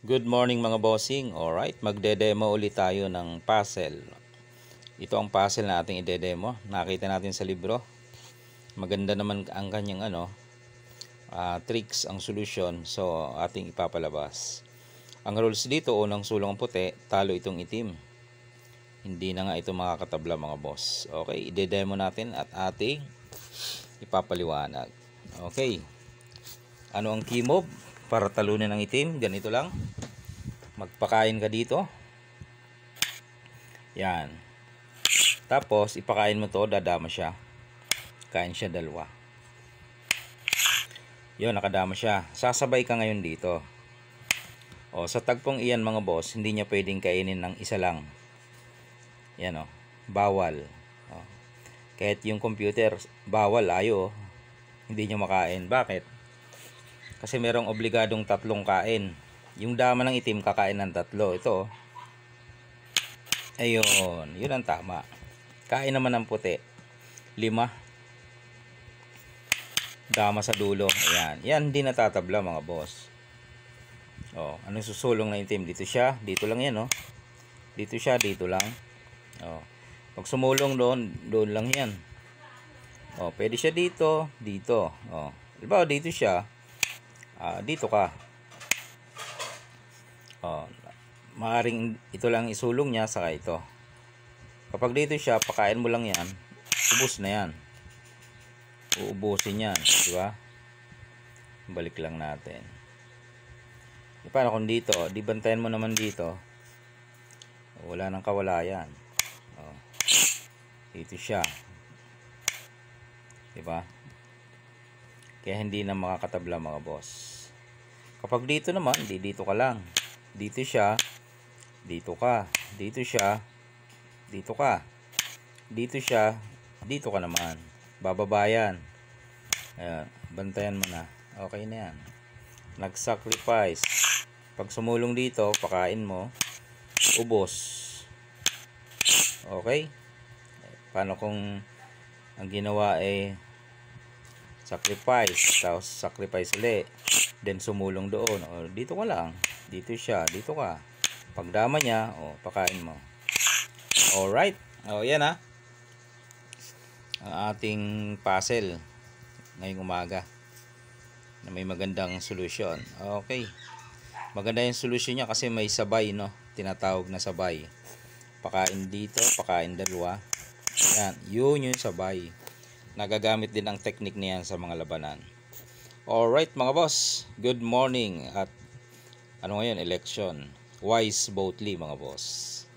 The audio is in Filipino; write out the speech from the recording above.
Good morning mga bossing. Alright, magde-demo ulit tayo ng puzzle. Ito ang puzzle na ating ide-demo. Nakita natin sa libro. Maganda naman ang kanyang tricks, ang solution. So, ating ipapalabas. Ang rules dito, unang sulong puti, talo itong itim. Hindi na nga ito makakatabla mga boss. Okay, ide-demo natin at ating ipapaliwanag. Okay. Ano ang key move para talunin ang itim? Ganito lang. Magpakain ka dito. Yan. Tapos ipakain mo to, dadama siya. Kain siya dalawa. Yun, nakadama siya. Sasabay ka ngayon dito. O, sa tagpong iyan mga boss, hindi niya pwedeng kainin ng isa lang. Yan o. Bawal. O. Kahit yung computer, bawal, ayo. Hindi niya makain. Bakit? Kasi merong obligadong tatlong kain. Yung dama ng itim kakain ng tatlo. Ito. Ayun. Yun ang tama. Kain naman ng puti. 5. Dama sa dulo. Ayan. Yan hindi natatabla mga boss. O. Anong susulong na itim? Dito siya. Dito lang yan. Dito siya. Dito lang. O. Pag sumulong doon, doon lang yan. O. Pwede siya dito. Dito. O. Diba dito siya. Dito ka. Maaring ito lang isulong niya saka ito. Kapag dito siya, pakain mo lang yan, ubos na yan. Uubusin yan, di ba? Balik lang natin. E, paano kung dito? Di bantayan mo naman dito. Wala nang kawalayan. Dito siya. Di ba? Kaya hindi na makakatabla mga boss. Kapag dito naman, dito ka lang. Dito siya, dito ka. Dito siya, dito ka. Dito siya, dito ka naman. Bababa yan. Ayan, bantayan mo na. Okay na yan. Nag-sacrifice. Pag sumulong dito, pakain mo, ubos. Okay? Paano kung ang ginawa ay sacrifice, tapos sacrifice ulit, then sumulong doon, o dito ka lang, dito siya, dito ka, pagdama niya, o pakain mo. Alright, o yan ang ating puzzle ngayong umaga na may magandang solusyon. Okay, maganda yung solution niya kasi may sabay, tinatawag na sabay. Pakain dito, pakain dalawa, yan, yun yung sabay. Nagagamit din ang technique niyan sa mga labanan. Alright mga boss, good morning. At ano ngayon, election. Wise Botley mga boss.